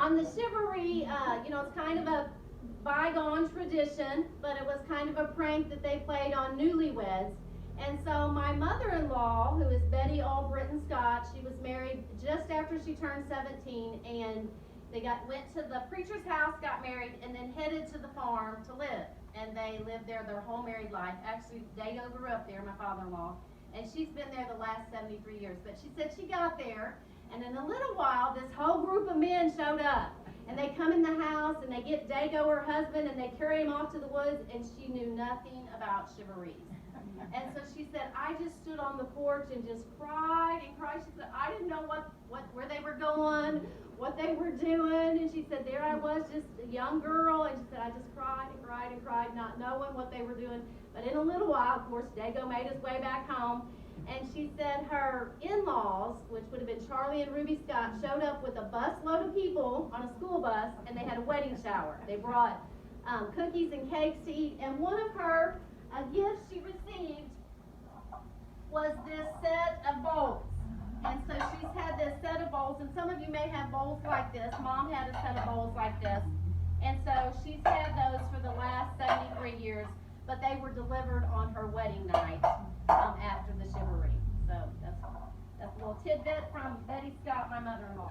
On the Shivaree, it's kind of a bygone tradition, but it was kind of a prank that they played on newlyweds. And so my mother-in-law, who is Betty Albritton Scott, she was married just after she turned 17, and they went to the preacher's house, got married, and then headed to the farm to live. And they lived there their whole married life. Actually, Dago grew up there, my father-in-law, and she's been there the last 73 years. But she said she got there, and in a little while, this whole group of men showed up. And they come in the house, and they get Dago, her husband, and they carry him off to the woods, and she knew nothing about Chivaree. And so she said, I just stood on the porch and just cried and cried. She said, I didn't know where they were going, what they were doing. And she said, there I was, just a young girl. And she said, I just cried and cried and cried, not knowing what they were doing. But in a little while, of course, Dago made his way back home. And she said her in-laws, which would have been Charlie and Ruby Scott, showed up with a busload of people on a school bus, and they had a wedding shower. They brought cookies and cakes to eat. And one of her gift she received was this set of bowls. And so she's had this set of bowls, and some of you may have bowls like this. Mom had a set of bowls like this. And so she's had those for the last 73 years, but they were delivered on her wedding night after the Chivaree. So that's a little tidbit from Betty Scott, my mother-in-law.